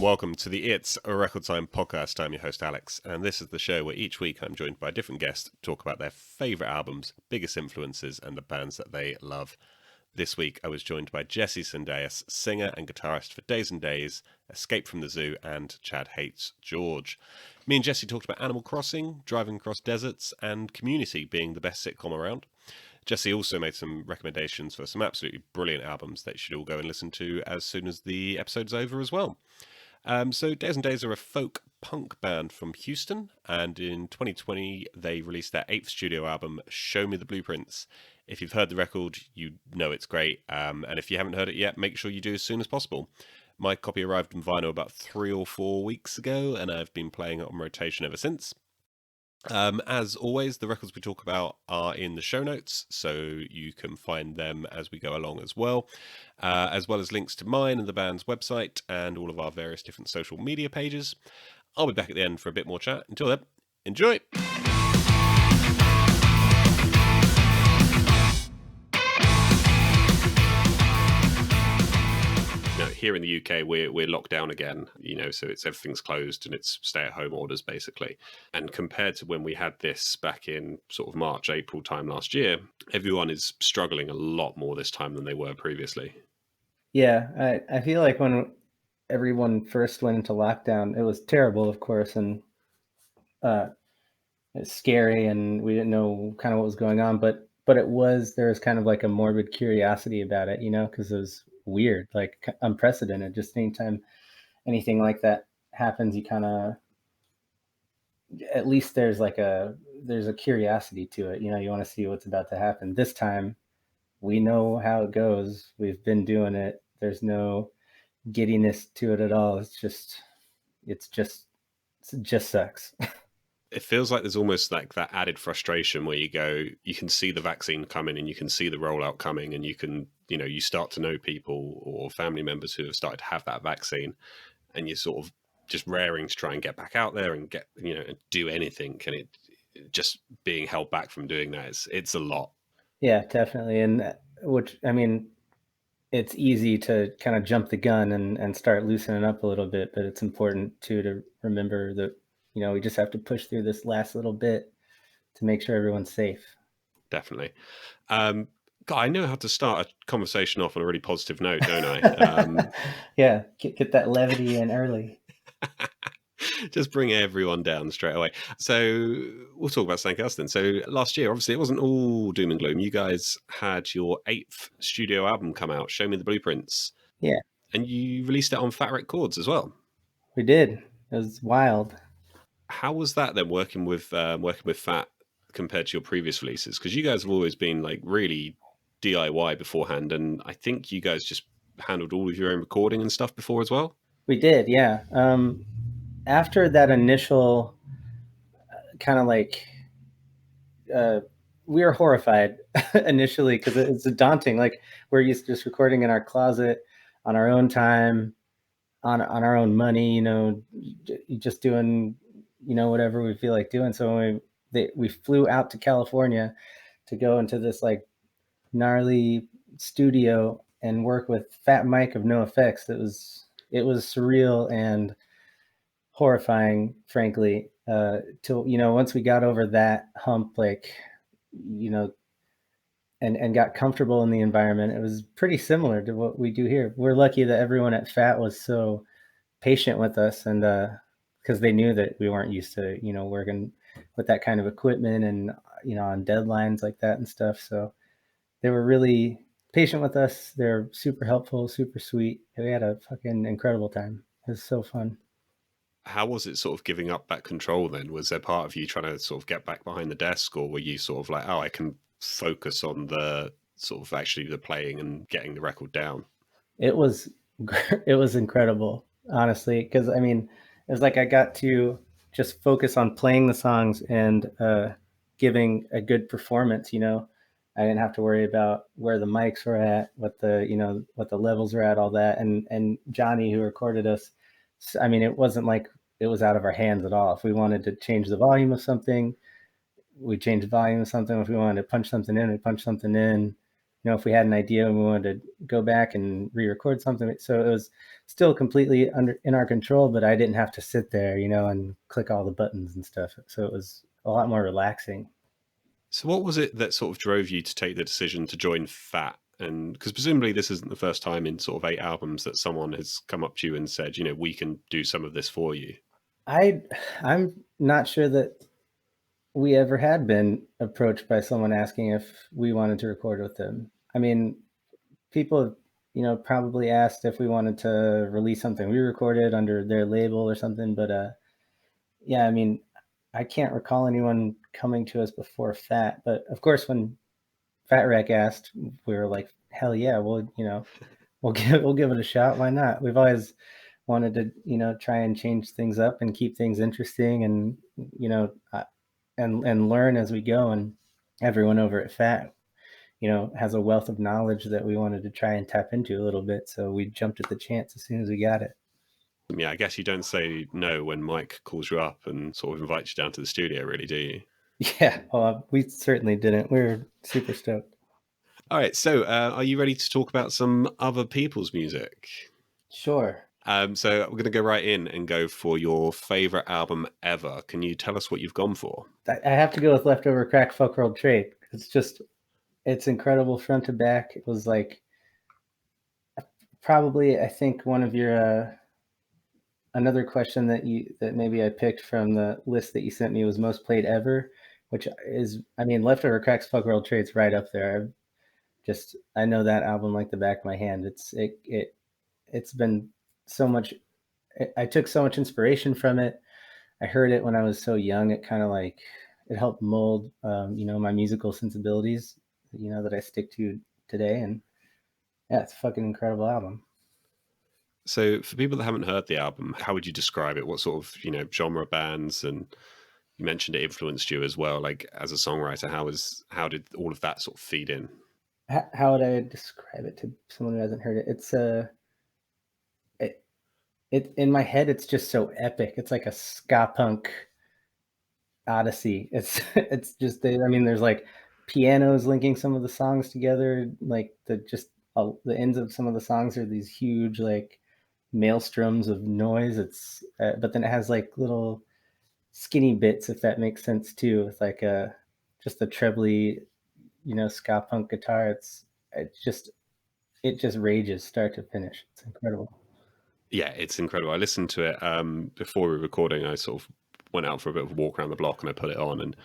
welcome to the It's a Record Time podcast. I'm your host Alex, and this is the show where each week I'm joined by a different guest to talk about their favourite albums, biggest influences, and the bands that they love. This week I was joined by Jesse Sendejas, singer and guitarist for Days N Daze, Escape from the Zoo, and Chad Hates George. Me and Jesse talked about Animal Crossing, driving across deserts, and Community being the best sitcom around. Jesse also made some recommendations for some absolutely brilliant albums that you should all go and listen to as soon as the episode's over as well. So Days N Daze are a folk punk band from Houston, and in 2020 they released their 8th studio album, Show Me the Blueprints. If you've heard the record, you know it's great, and if you haven't heard it yet, make sure you do as soon as possible. My copy arrived in vinyl about 3 or 4 weeks ago, and I've been playing it on rotation ever since. As always, the records we talk about are in the show notes, so you can find them as we go along as well as links to mine and the band's website and all of our various different social media pages. I'll be back at the end for a bit more chat. Until then, enjoy! Here in the UK, we're locked down again, so everything's closed and it's stay-at-home orders basically. And compared to when we had this back in sort of March, April time last year, everyone is struggling a lot more this time than they were previously. Yeah, I feel like when everyone first went into lockdown, it was terrible, of course, and it's scary, and we didn't know kind of what was going on, but there was kind of like a morbid curiosity about it, because it was weird, like unprecedented. Just anytime anything like that happens, you kind of, at least there's a curiosity to it. You want to see what's about to happen. This time we know how it goes. We've been doing it. There's no giddiness to it at all. It just sucks. It feels like there's almost like that added frustration where you can see the vaccine coming and you can see the rollout coming, and you can, you start to know people or family members who have started to have that vaccine, and you're sort of just raring to try and get back out there and get, and do anything. And it just being held back from doing that, it's a lot. Yeah, definitely. And it's easy to kind of jump the gun and start loosening up a little bit, but it's important too to remember that we just have to push through this last little bit to make sure everyone's safe. Definitely. God, I know how to start a conversation off on a really positive note, don't I? Yeah, get that levity in early. Just bring everyone down straight away. So we'll talk about something else then. So last year, obviously, it wasn't all doom and gloom. You guys had your 8th studio album come out, Show Me the Blueprints. Yeah. And you released it on Fat Records as well. We did. It was wild. How was that then, working with Fat compared to your previous releases? Because you guys have always been like really DIY beforehand, and I think you guys just handled all of your own recording and stuff before as well. We did, yeah. After that initial kind of like, we were horrified initially because it's daunting. Like, we're used to just recording in our closet on our own time, on our own money, just doing, whatever we feel like doing. So when we flew out to California to go into this like gnarly studio and work with Fat Mike of NoFX. It was surreal and horrifying, frankly, till, once we got over that hump, like, and got comfortable in the environment, it was pretty similar to what we do here. We're lucky that everyone at Fat was so patient with us, and because they knew that we weren't used to, working with that kind of equipment and, on deadlines like that and stuff. So they were really patient with us. They're super helpful, super sweet. We had a fucking incredible time. It was so fun. How was it sort of giving up that control then? Was there part of you trying to sort of get back behind the desk, or were you sort of like, oh, I can focus on the sort of actually the playing and getting the record down? It was incredible, honestly, because it was like I got to just focus on playing the songs and giving a good performance. I didn't have to worry about where the mics were at, what the levels were at, all that. And Johnny, who recorded us, it wasn't like it was out of our hands at all. If we wanted to change the volume of something, we changed the volume of something. If we wanted to punch something in, we punched something in. if we had an idea and we wanted to go back and re-record something. So it was still completely in our control, but I didn't have to sit there, and click all the buttons and stuff. So it was a lot more relaxing. So what was it that sort of drove you to take the decision to join Fat? And because presumably this isn't the first time in sort of 8 albums that someone has come up to you and said, we can do some of this for you. I'm not sure that we ever had been approached by someone asking if we wanted to record with them. I mean, people have, probably asked if we wanted to release something we recorded under their label or something, but yeah, I mean, I can't recall anyone coming to us before Fat, but of course when Fat Wreck asked, we were like, hell yeah, we'll give it a shot. Why not? We've always wanted to, try and change things up and keep things interesting, and and learn as we go. And everyone over at Fat, has a wealth of knowledge that we wanted to try and tap into a little bit. So we jumped at the chance as soon as we got it. Yeah, I guess you don't say no when Mike calls you up and sort of invites you down to the studio, really, do you? Yeah, well, we certainly didn't. We were super stoked. All right, so are you ready to talk about some other people's music? Sure. So we're going to go right in and go for your favorite album ever. Can you tell us what you've gone for? I have to go with Leftover Crack Fuck World Trade. It's incredible front to back. It was like probably, I think, one of your another question that maybe I picked from the list that you sent me was most played ever, which is, I mean, Leftover Cracks Fuck World Trade's right up there. I know that album like the back of my hand. It's been so much. I took so much inspiration from it. I heard it when I was so young. It kind of like it helped mold, my musical sensibilities, that I stick to today. And yeah, it's a fucking incredible album. So for people that haven't heard the album, how would you describe it? What sort of, genre bands, and you mentioned it influenced you as well, like as a songwriter, how did all of that sort of feed in? How would I describe it to someone who hasn't heard it? It in my head, it's just so epic. It's like a ska punk odyssey. It's just, I mean, there's like pianos linking some of the songs together. Like the ends of some of the songs are these huge like maelstroms of noise. But then it has like little skinny bits, if that makes sense too, with like just a trebly, ska punk guitar. It just rages start to finish. It's incredible. Yeah, it's incredible. I listened to it before we were recording. I sort of went out for a bit of a walk around the block and I put it on, and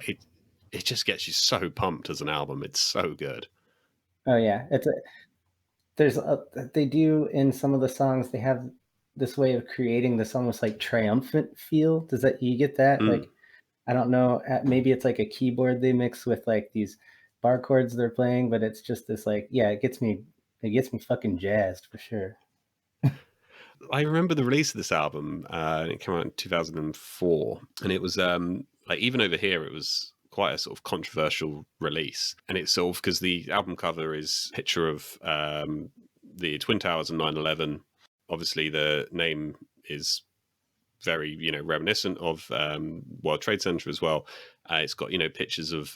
it just gets you so pumped as an album. It's so good. Oh yeah, they do in some of the songs. They have this way of creating this almost like triumphant feel. You get that? Like, I don't know, maybe it's like a keyboard they mix with like these bar chords they're playing, but it's just this like, yeah, it gets me fucking jazzed for sure. I remember the release of this album. It came out in 2004, and it was like, even over here, it was quite a sort of controversial release. And it's sort of because the album cover is a picture of the Twin Towers and 9/11. Obviously, the name is very, reminiscent of World Trade Center as well. It's got, pictures of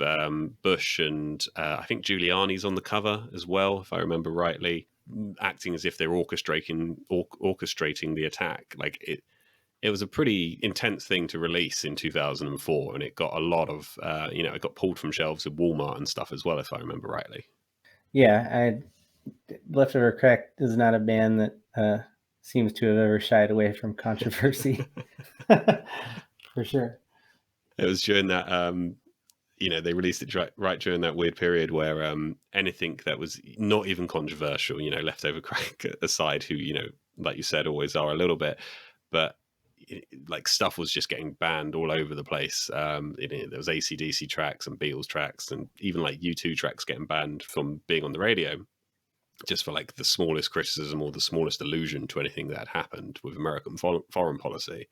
Bush and I think Giuliani's on the cover as well, if I remember rightly, acting as if they're orchestrating the attack. Like it was a pretty intense thing to release in 2004, and it got a lot of, it got pulled from shelves at Walmart and stuff as well, if I remember rightly. Yeah, Leftover Crack is not a band that seems to have ever shied away from controversy. For sure. It was during that, they released it right during that weird period where anything that was not even controversial, Leftover Crack aside, who, like you said, always are a little bit, but like stuff was just getting banned all over the place. There was AC/DC tracks and Beatles tracks and even like U2 tracks getting banned from being on the radio, just for like the smallest criticism or the smallest allusion to anything that had happened with American foreign policy.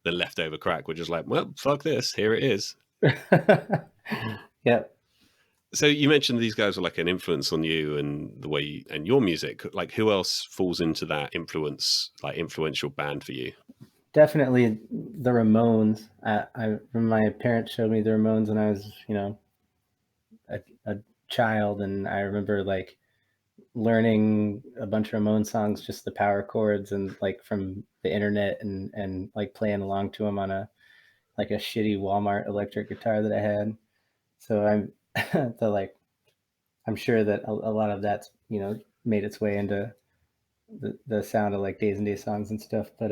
The Leftover Crack were just like, well, fuck this, here it is. Yeah. So you mentioned these guys were like an influence on you and the way and your music. Like, who else falls into that influential band for you? Definitely the Ramones. When my parents showed me the Ramones when I was, a child, and I remember like learning a bunch of Ramones songs, just the power chords and like from the internet, and like playing along to them on a like a shitty Walmart electric guitar that I had. So I'm the like I'm sure that a lot of that's made its way into the sound of like Days N Daze songs and stuff. But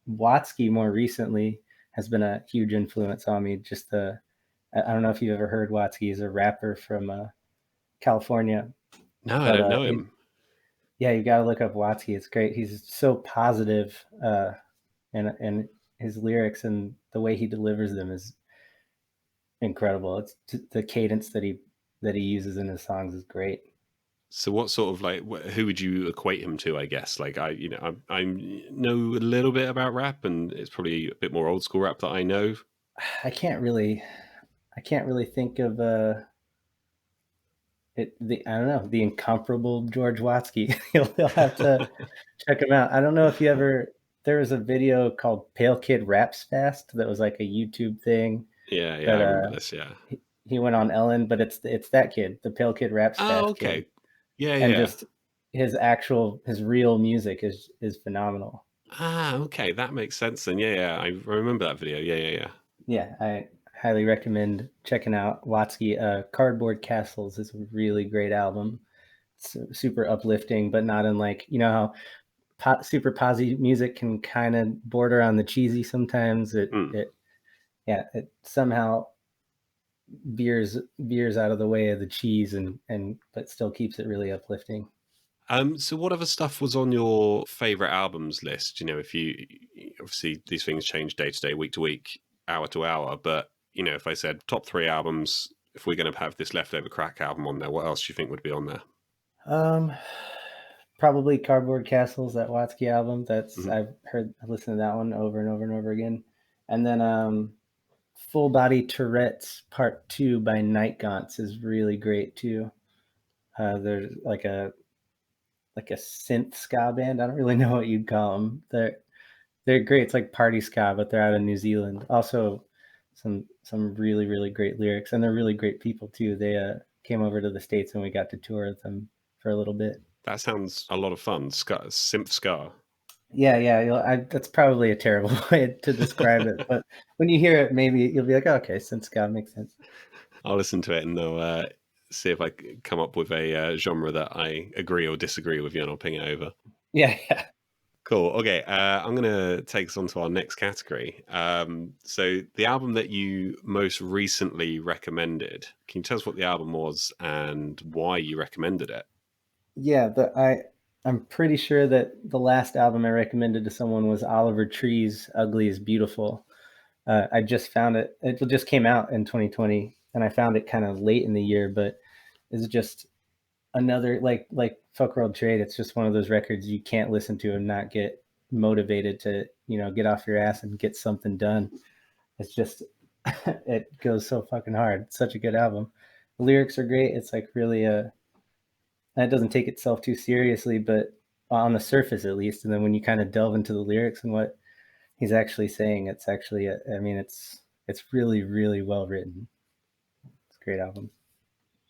Watsky more recently has been a huge influence on me. Just the I don't know if you've ever heard Watsky. He's a rapper from California, No, I but don't know him. yeah, you got to look up Watsky. It's great. He's so positive, and his lyrics and the way he delivers them is incredible. It's the cadence that he uses in his songs is great. So what sort of like who would you equate him to? I guess like I know a little bit about rap, and it's probably a bit more old school rap that I know. I can't really think of I don't know, the incomparable George Watsky. You'll have to check him out. I don't know if you ever there was a video called Pale Kid Raps Fast that was like a YouTube thing Yeah, I that remember this. Yeah. he went on Ellen, but it's that kid, the Pale Kid Raps Oh, Fast kid. okay. Yeah, And yeah. just his real music is phenomenal. Ah, okay, that makes sense then. Yeah, yeah, I remember that video. Yeah, yeah, yeah. Yeah, I highly recommend checking out Watsky. Cardboard Castles is a really great album. It's super uplifting, but not in like how super posy music can kind of border on the cheesy sometimes. Mm. It somehow veers out of the way of the cheese and but still keeps it really uplifting. So what other stuff was on your favorite albums list? If you obviously these things change day to day, week to week, hour to hour, but if I said top 3 albums, if we're going to have this leftover crack album on there, what else do you think would be on there? Um, Probably Cardboard Castles, that Watsky album. That's Mm-hmm. I've listened to that one over and over and over again. And then Full Body Tourette's Part 2 by Night Gaunts is really great too. There's like a synth ska band. I don't really know what you'd call them. They're great. It's like party ska, but they're out of New Zealand. Also, some really really great lyrics, and they're really great people too. They came over to the States and we got to tour with them for a little bit. That sounds a lot of fun. Synth ska. Yeah, yeah. That's probably a terrible way to describe it, but when you hear it, maybe you'll be like, oh, okay, synth ska makes sense. I'll listen to it and I'll see if I can come up with a genre that I agree or disagree with you, and I'll ping it over. Yeah, yeah. Cool. Okay, I'm going to take us on to our next category. So the album that you most recently recommended, can you tell us what the album was and why you recommended it? Yeah, I'm pretty sure that the last album I recommended to someone was Oliver Tree's "Ugly is Beautiful." I just found it. It just came out in 2020, and I found it kind of late in the year. But it's just another like Fuck World Trade. It's just one of those records you can't listen to and not get motivated to get off your ass and get something done. It's just it goes so fucking hard. It's such a good album. The lyrics are great. It's like really it doesn't take itself too seriously, but on the surface at least. And then when you kind of delve into the lyrics and what he's actually saying, it's actually I mean it's really really well written. It's a great album.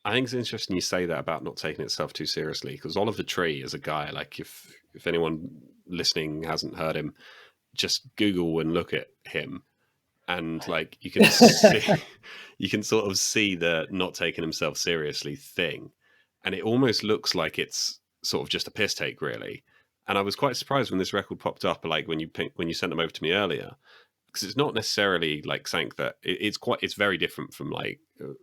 I think it's interesting you say that about not taking itself too seriously, because Oliver Tree is a guy, like if anyone listening hasn't heard him, just Google and look at him, and like you can see you can sort of see the not taking himself seriously thing, and it almost looks like it's sort of just a piss take, really. And I was quite surprised when this record popped up, like when you sent them over to me earlier, because it's not necessarily like saying that it's very different from like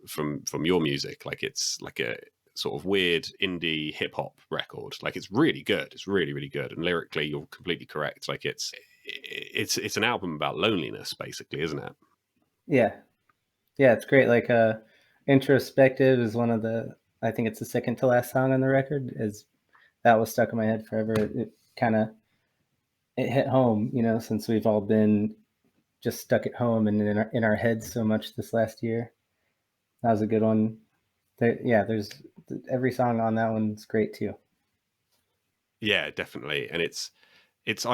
from your music. Like it's like a sort of weird indie hip hop record. Like it's really good. It's really really good, and lyrically you're completely correct. Like it's an album about loneliness, basically, isn't it? Yeah, yeah, it's great. Like Introspective is one of the I think it's the second to last song on the record. Is that was stuck in my head forever. It kind of it hit home, since we've all been just stuck at home and in our heads so much this last year. That was a good one. There's every song on that one's great too. Yeah, definitely. And I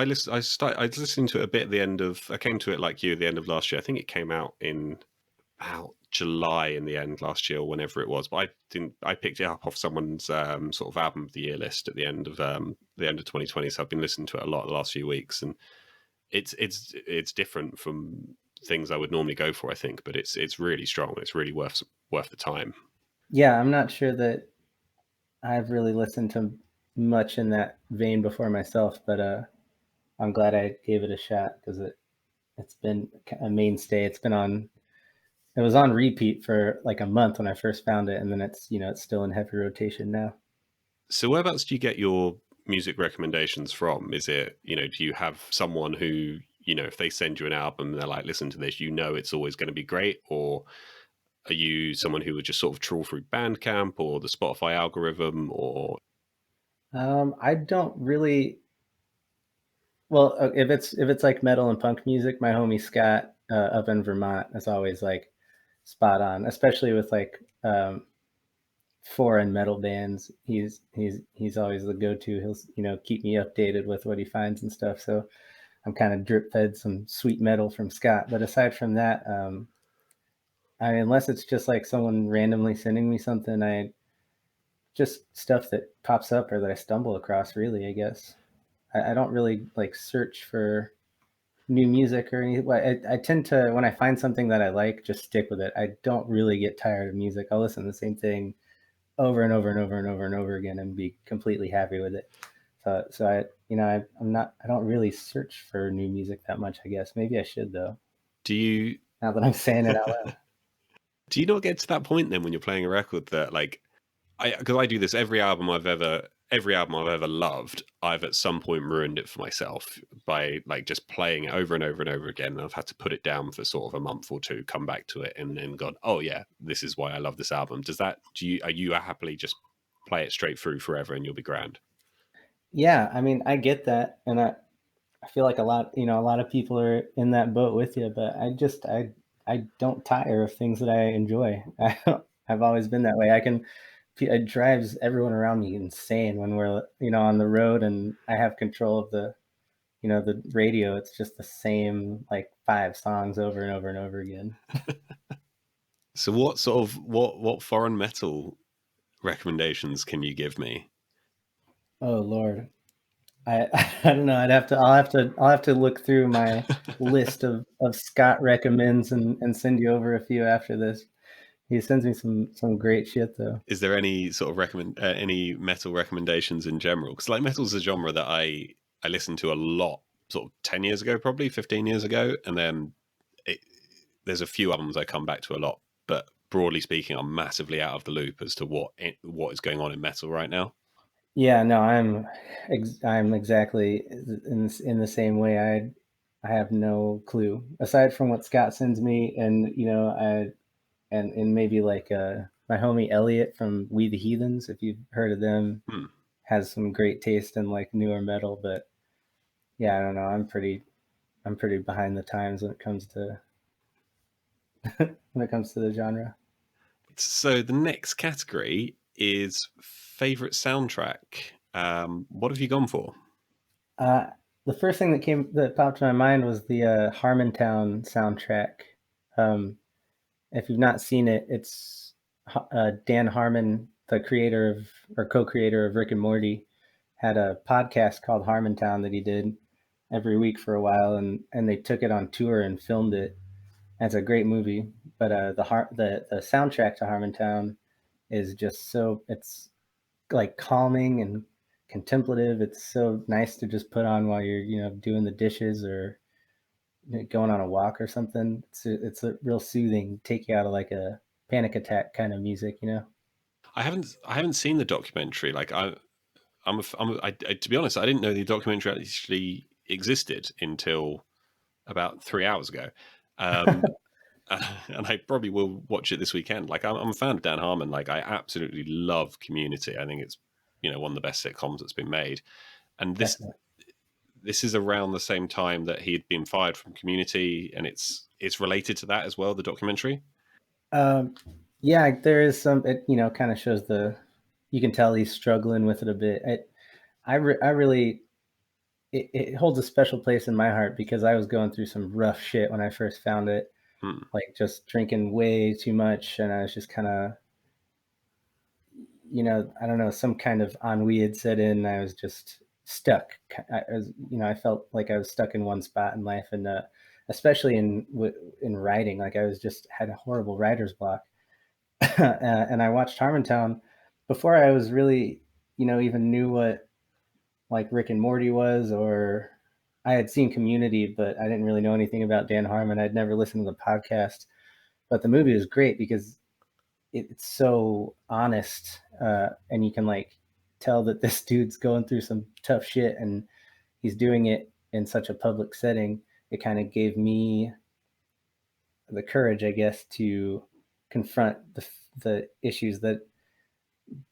was listening to it a bit at the end of, I came to it like you at the end of last year. I think it came out in about July in the end last year or whenever it was, but I picked it up off someone's sort of album of the year list at the end of 2020. So I've been listening to it a lot the last few weeks, and it's different from things I would normally go for, I think, but it's really strong. It's really worth the time. Yeah, I'm not sure that I've really listened to much in that vein before myself, but I'm glad I gave it a shot because it's been a mainstay. It was on repeat for like a month when I first found it, and then it's still in heavy rotation now. So whereabouts do you get your music recommendations from? Is it, do you have someone who, if they send you an album, they're like, listen to this, it's always going to be great? Or are you someone who would just sort of trawl through Bandcamp or the Spotify algorithm? Or I don't really. Well, if it's like metal and punk music, my homie Scott up in Vermont is always like spot on, especially with like foreign metal bands. He's always the go-to. He'll keep me updated with what he finds and stuff. So I'm kind of drip fed some sweet metal from Scott. But aside from that, I mean, unless it's just like someone randomly sending me something, I just stuff that pops up or that I stumble across. Really, I guess I don't really like search for new music or anything. I tend to, when I find something that I like, just stick with it. I don't really get tired of music. I'll listen to the same thing over and over and over and over and over again and be completely happy with it. So I don't really search for new music that much, I guess. Maybe I should though. do you Now that I'm saying it out loud. do you not get to that point then when you're playing a record that like, because I do this every album I've ever loved, I've at some point ruined it for myself by like just playing it over and over and over again. And I've had to put it down for sort of a month or two, come back to it, and then gone, oh yeah, this is why I love this album. Are you happily just play it straight through forever and you'll be grand? Yeah, I mean, I get that, and I feel like a lot of people are in that boat with you, but I don't tire of things that I enjoy. I've always been that way. It drives everyone around me insane when we're on the road and I have control of the radio. It's just the same like 5 songs over and over and over again. So what sort of what foreign metal recommendations can you give me? Oh Lord. I I don't know. I'll have to look through my list of Scott recommends and send you over a few after this. He sends me some great shit though. Is there any sort of any metal recommendations in general? Because like metal's a genre that I listened to a lot, sort of 10 years ago, probably 15 years ago, and then there's a few albums I come back to a lot, but broadly speaking, I'm massively out of the loop as to what is going on in metal right now. Yeah, no, I'm exactly in the same way. I have no clue aside from what Scott sends me, and and maybe like my homie Elliot from We the Heathens, if you've heard of them, has some great taste in like newer metal. But yeah, I don't know. I'm pretty behind the times when it comes to the genre. So the next category is favorite soundtrack. What have you gone for? Uh, the first thing that popped to my mind was the Harmontown soundtrack. Um, if you've not seen it, it's Dan Harmon, the creator of or co-creator of Rick and Morty, had a podcast called Harmontown that he did every week for a while, and they took it on tour and filmed it. And it's a great movie, but the soundtrack to Harmontown is just so it's like calming and contemplative. It's so nice to just put on while you're doing the dishes or going on a walk or something. It's a real soothing, take you out of like a panic attack kind of music. I haven't seen the documentary. Like to be honest, I didn't know the documentary actually existed until about 3 hours ago. And I probably will watch it this weekend. Like I'm a fan of Dan Harmon. Like I absolutely love Community. I think it's one of the best sitcoms that's been made. And Definitely. this is around the same time that he had been fired from Community, and it's related to that as well. The documentary. Yeah, there is some. It kind of shows you can tell he's struggling with it a bit. I really it holds a special place in my heart because I was going through some rough shit when I first found it. like just drinking way too much, and I was just kind of, I don't know, some kind of ennui had set in. I was just stuck. I felt like I was stuck in one spot in life, and especially in writing, like I was just had a horrible writer's block. And I watched Harmontown before I was really, even knew what like Rick and Morty was, or I had seen Community, but I didn't really know anything about Dan Harmon. I'd never listened to the podcast, but the movie was great because it's so honest, and you can like tell that this dude's going through some tough shit, and he's doing it in such a public setting. It kind of gave me the courage, I guess, to confront the issues that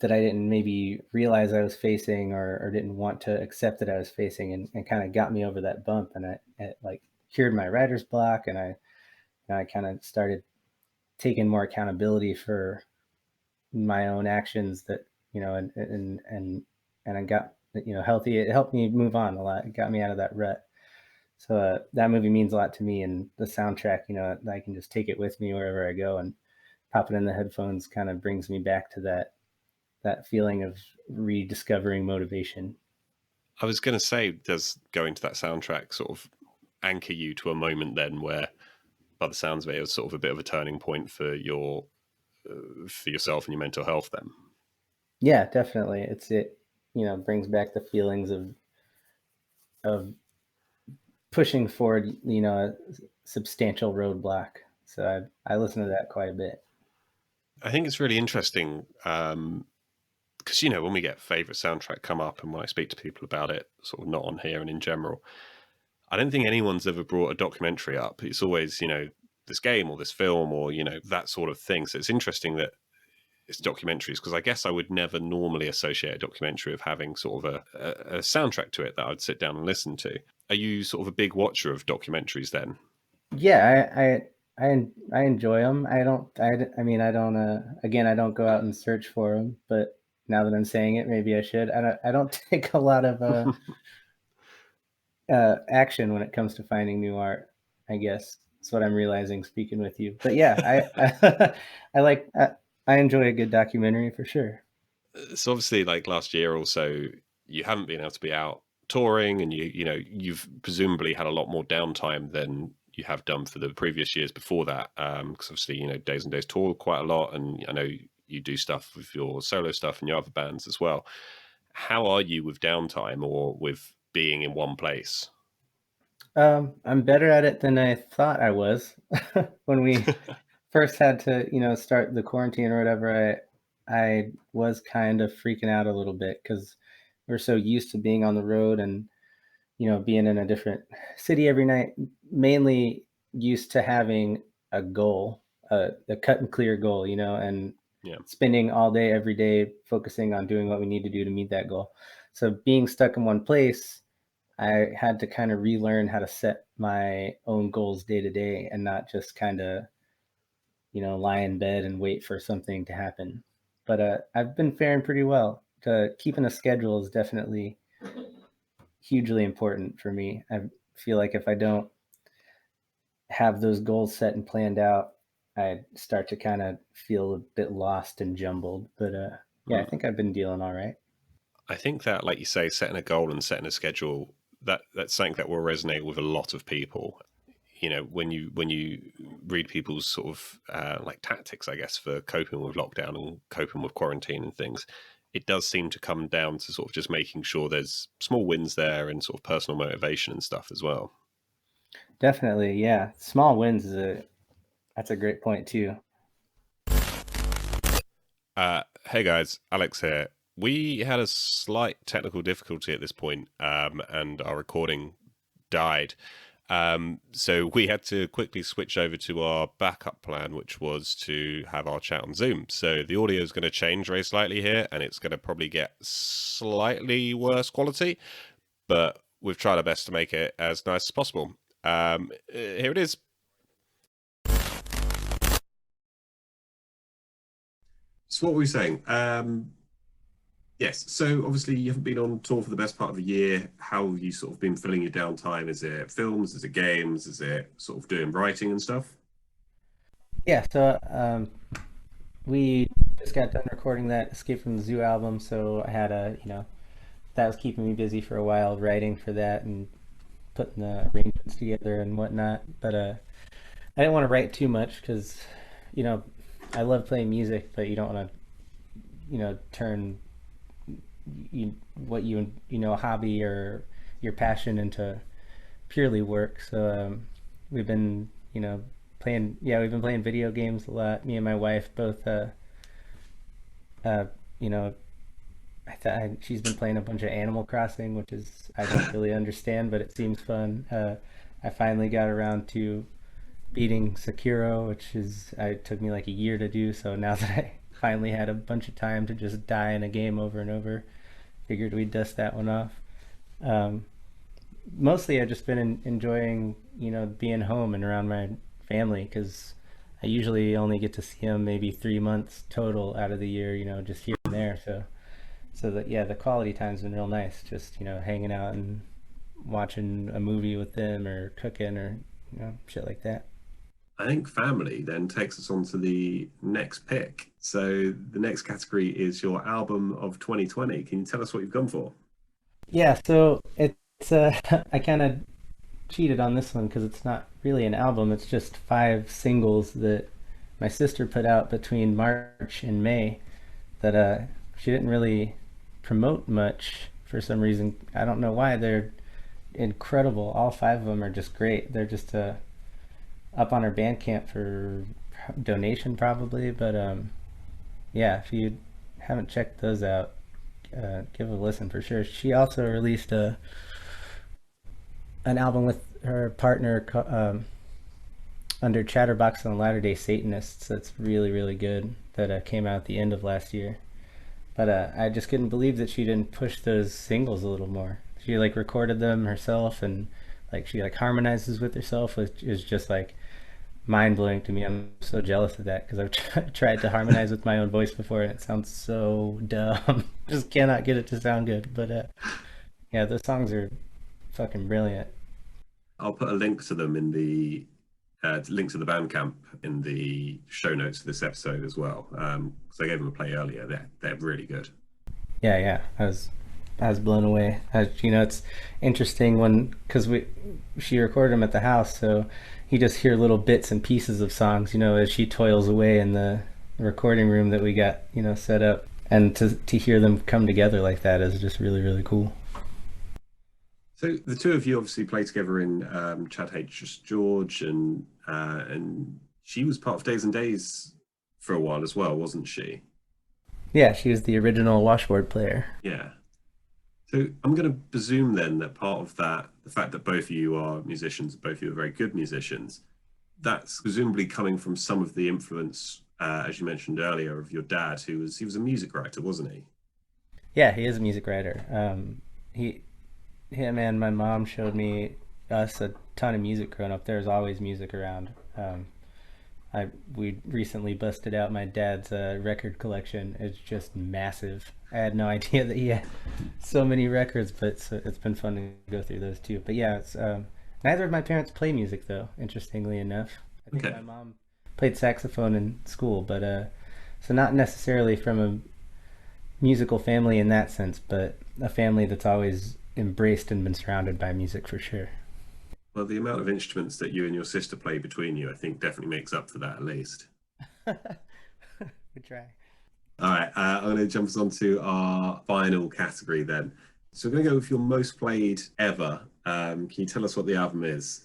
I didn't maybe realize I was facing, or didn't want to accept that I was facing, and kind of got me over that bump. And it like cured my writer's block, and I kind of started taking more accountability for my own actions, that, and I got, healthy. It helped me move on a lot. It got me out of that rut. So that movie means a lot to me, and the soundtrack, I can just take it with me wherever I go, and pop it in the headphones kind of brings me back to that feeling of rediscovering motivation. I was going to say, does going to that soundtrack sort of anchor you to a moment then where, by the sounds of it, it was sort of a bit of a turning point for yourself and your mental health then? Yeah, definitely. It brings back the feelings of pushing forward, a substantial roadblock. So I listen to that quite a bit. I think it's really interesting because, when we get favorite soundtrack come up, and when I speak to people about it, sort of not on here and in general, I don't think anyone's ever brought a documentary up. It's always, this game or this film or, that sort of thing. So it's interesting that it's documentaries, because I guess I would never normally associate a documentary of having sort of a soundtrack to it that I'd sit down and listen to. Are you sort of a big watcher of documentaries then? Yeah, I enjoy them. I mean, I don't, again, I don't go out and search for them, but now that I'm saying it, maybe I should. I don't take a lot of action when it comes to finding new art, I guess. That's what I'm realizing speaking with you. But yeah, I enjoy a good documentary for sure. So obviously, like last year or so, you haven't been able to be out touring, and you've presumably had a lot more downtime than you have done for the previous years before that. Because obviously, Days N Daze tour quite a lot, and I know you do stuff with your solo stuff and your other bands as well. How are you with downtime or with being in one place? I'm better at it than I thought I was. When we first had to, start the quarantine or whatever, I was kind of freaking out a little bit because we're so used to being on the road, and being in a different city every night, mainly used to having a goal, a cut and clear goal, and Yeah. spending all day, every day, focusing on doing what we need to do to meet that goal. So being stuck in one place, I had to kind of relearn how to set my own goals day to day, and not just kind of, lie in bed and wait for something to happen. But I've been faring pretty well. Keeping a schedule is definitely hugely important for me. I feel like if I don't have those goals set and planned out, I start to kind of feel a bit lost and jumbled. But yeah, I think I've been dealing all right. I think that, like you say, setting a goal and setting a schedule, that's something that will resonate with a lot of people. When you read people's sort of like tactics, I guess, for coping with lockdown and coping with quarantine and things, it does seem to come down to sort of just making sure there's small wins there and sort of personal motivation and stuff as well. Definitely, yeah. Small wins that's a great point too. Hey guys, Alex here. We had a slight technical difficulty at this point, and our recording died. So we had to quickly switch over to our backup plan, which was to have our chat on Zoom. So the audio is going to change very slightly here, and it's going to probably get slightly worse quality, but we've tried our best to make it as nice as possible. Here it is. So what were we saying? Yes, so obviously you haven't been on tour for the best part of a year. How have you sort of been filling your downtime? Is it films? Is it games? Is it sort of doing writing and stuff? Yeah, so we just got done recording that Escape from the Zoo album, so I had that was keeping me busy for a while, writing for that and putting the arrangements together and whatnot. But I didn't want to write too much because, you know, I love playing music, but you don't want to, turn what a hobby or your passion into purely work. So we've been, we've been playing video games a lot. Me and my wife both, uh, you know, she's been playing a bunch of Animal Crossing, which is I don't really understand, but it seems fun. I finally got around to beating Sekiro, it took me like a year to do. So now that I finally had a bunch of time to just die in a game over and over, figured we'd dust that one off. Um, Mostly, I've just been enjoying, being home and around my family because I usually only get to see them maybe 3 months total out of the year, just here and there. So that yeah, the quality time's been real nice. Just hanging out and watching a movie with them or cooking or shit like that. I think family then takes us on to the next pick. So the next category is your album of 2020. Can you tell us what you've gone for? Yeah, so it's I kind of cheated on this one because it's not really an album. It's just five singles that my sister put out between March and May that she didn't really promote much for some reason. I don't know why. They're incredible. All five of them are just great. They're just up on her Bandcamp for donation probably, but yeah, if you haven't checked those out, give a listen for sure. She also released an album with her partner under Chatterbox and the Latter Day Satanists. That's really really good. That came out at the end of last year. But I just couldn't believe that she didn't push those singles a little more. She like recorded them herself and like she like harmonizes with herself, which is just like mind blowing to me. I'm so jealous of that because I've tried to harmonize with my own voice before and it sounds so dumb. Just cannot get it to sound good. But yeah, those songs are fucking brilliant. I'll put a link to them in the link to the Bandcamp in the show notes for this episode as well. Because I gave them a play earlier. They're really good. Yeah, yeah. I was blown away. It's interesting when because we she recorded them at the house, so you just hear little bits and pieces of songs, as she toils away in the recording room that we got, set up, and to hear them come together like that is just really really cool. So the two of you obviously play together in Chad Hates George, and she was part of Days N Daze for a while as well, wasn't she? Yeah, she was the original washboard player. Yeah. So I'm going to presume then that part of that, the fact that both of you are musicians, both of you are very good musicians, that's presumably coming from some of the influence, as you mentioned earlier, of your dad, he was a music writer, wasn't he? Yeah, he is a music writer. He him and my mom showed us a ton of music growing up. There's always music around. We recently busted out my dad's record collection. It's just massive. I had no idea that he had so many records, but it's been fun to go through those too. But yeah, it's neither of my parents play music though. Interestingly enough, I think Okay. my mom played saxophone in school, but so not necessarily from a musical family in that sense, but a family that's always embraced and been surrounded by music for sure. Well, the amount of instruments that you and your sister play between you, I think, definitely makes up for that at least. We try. All right, I'm going to jump us on to our final category then. So we're going to go with your most played ever. Can you tell us what the album is?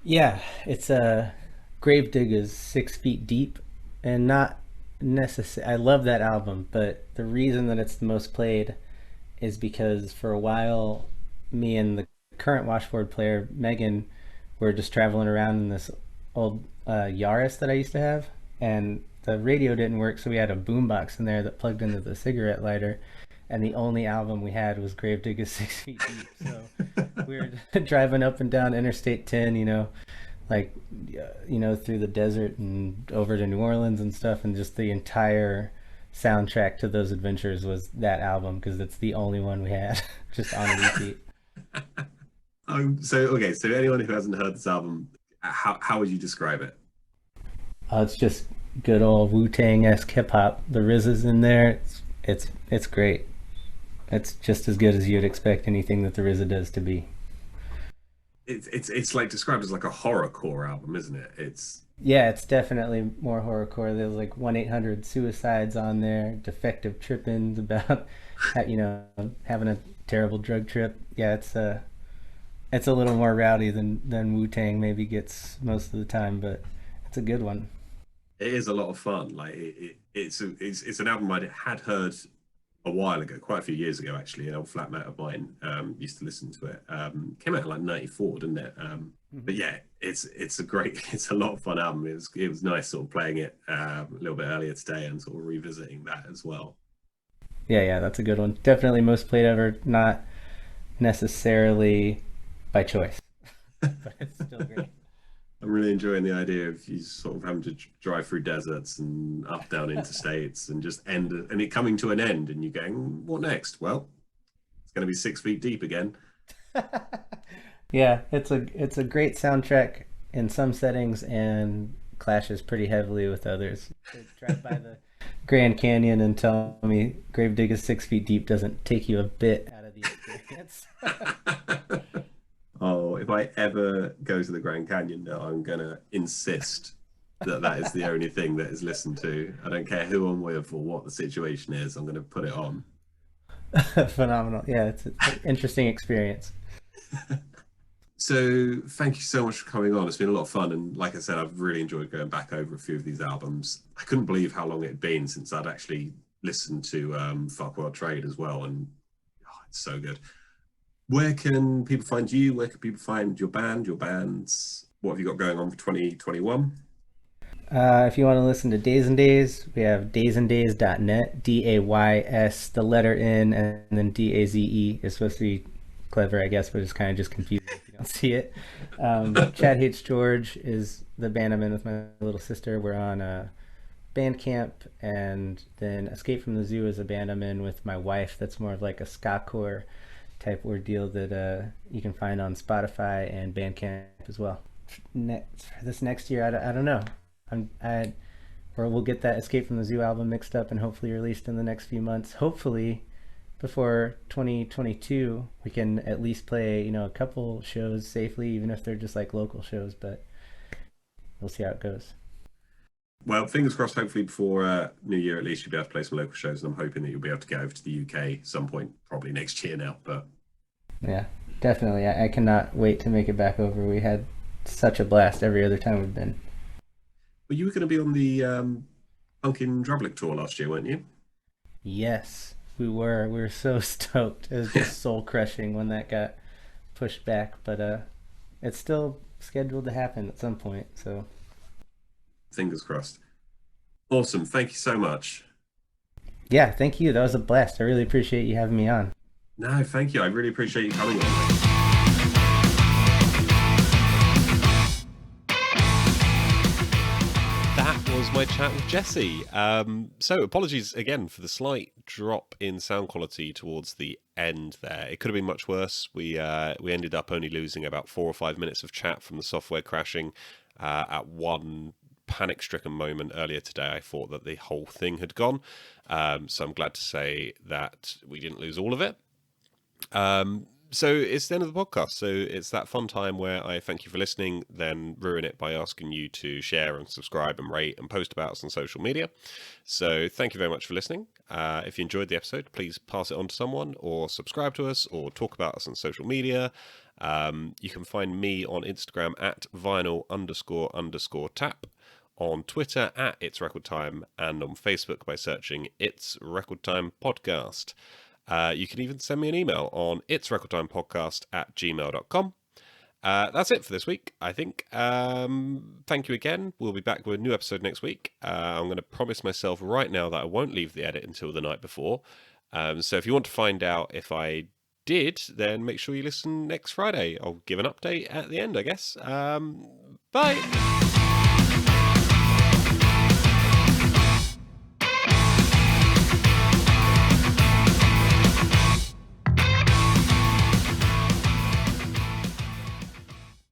Yeah, it's a Gravediggaz 6 Feet Deep, and not necessary. I love that album, but the reason that it's the most played is because for a while, me and the current washboard player Megan were just traveling around in this old Yaris that I used to have, and the radio didn't work, so we had a boombox in there that plugged into the cigarette lighter, and the only album we had was Gravediggaz 6 Feet Deep. So we were driving up and down Interstate 10, like through the desert and over to New Orleans and stuff, and just the entire soundtrack to those adventures was that album because it's the only one we had just on repeat. So okay, so anyone who hasn't heard this album, how would you describe it? it's just good old Wu-Tang-esque hip hop. The RZA's in there. It's great. It's just as good as you'd expect anything that the RZA does to be. It's like described as like a horrorcore album, isn't it? It's Yeah, it's definitely more horrorcore. There's like 1-800 suicides on there, defective trippings about, having a terrible drug trip. Yeah, it's a little more rowdy than Wu Tang maybe gets most of the time, but it's a good one. it is a lot of fun. Like it's an album I had heard a while ago, quite a few years ago actually. An old flatmate of mine used to listen to it. Came out in like '94, didn't it? But Mm-hmm. yeah, it's a great, it's a lot of fun album. It was nice sort of playing it a little bit earlier today and sort of revisiting that as well. Yeah, yeah, that's a good one. Definitely most played ever, not necessarily by choice, but it's still great. I'm really enjoying the idea of you sort of having to drive through deserts and up down interstates and just end and it coming to an end and you going, what next? Well, it's going to be 6 feet deep again. Yeah, it's a great soundtrack in some settings and clashes pretty heavily with others. To drive by the Grand Canyon and tell me Gravediggaz 6 feet deep doesn't take you a bit out of the experience. Oh, if I ever go to the Grand Canyon now, I'm going to insist that that is the only thing that is listened to. I don't care who I'm with or what the situation is. I'm going to put it on. Phenomenal. Yeah, it's an interesting experience. So thank you so much for coming on. It's been a lot of fun, and like I said, I've really enjoyed going back over a few of these albums. I couldn't believe how long it had been since I'd actually listened to Fuck World Trade as well, and oh, it's so good. Where can people find you? Where can people find your band, your bands? What have you got going on for 2021? If you want to listen to Days N Daze, we have daysndaze.net, Days, the letter N, and then Daze is supposed to be clever, I guess, but it's kind of just confusing if you don't see it. Chad Hates George is the band I'm in with my little sister. We're on Bandcamp, and then Escape from the Zoo is a band I'm in with my wife that's more of like a ska core type ordeal that you can find on Spotify and Bandcamp as well. For this next year, I don't know. Or we'll get that Escape from the Zoo album mixed up and hopefully released in the next few months. Hopefully, before 2022, we can at least play, a couple shows safely, even if they're just like local shows. But we'll see how it goes. Well, fingers crossed. Hopefully, before New Year, at least you'll be able to play some local shows, and I'm hoping that you'll be able to get over to the UK some point, probably next year now. But Yeah, definitely. I cannot wait to make it back over. We had such a blast every other time we've been. you were going to be on the Punkin Drublic tour last year, weren't you? Yes, we were. We were so stoked. It was just soul crushing when that got pushed back, but it's still scheduled to happen at some point. So Fingers crossed. Awesome. Thank you so much. yeah, thank you. That was a blast. I really appreciate you having me on. No, thank you. I really appreciate you coming on. That was my chat with Jesse. So apologies again for the slight drop in sound quality towards the end there. It could have been much worse. We ended up only losing about 4 or 5 minutes of chat from the software crashing. At one panic-stricken moment earlier today, I thought that the whole thing had gone. So I'm glad to say that we didn't lose all of it. So it's the end of the podcast. So it's that fun time where I thank you for listening, then ruin it by asking you to share and subscribe and rate and post about us on social media. So thank you very much for listening. If you enjoyed the episode, please pass it on to someone or subscribe to us or talk about us on social media. You can find me on Instagram at vinyl__tap, on Twitter at It's Record Time, and on Facebook by searching It's Record Time Podcast. You can even send me an email on itsrecordtimepodcast@gmail.com. That's it for this week, I think. Thank you again. We'll be back with a new episode next week. I'm going to promise myself right now that I won't leave the edit until the night before. So if you want to find out if I did, then make sure you listen next Friday. I'll give an update at the end, I guess. Bye!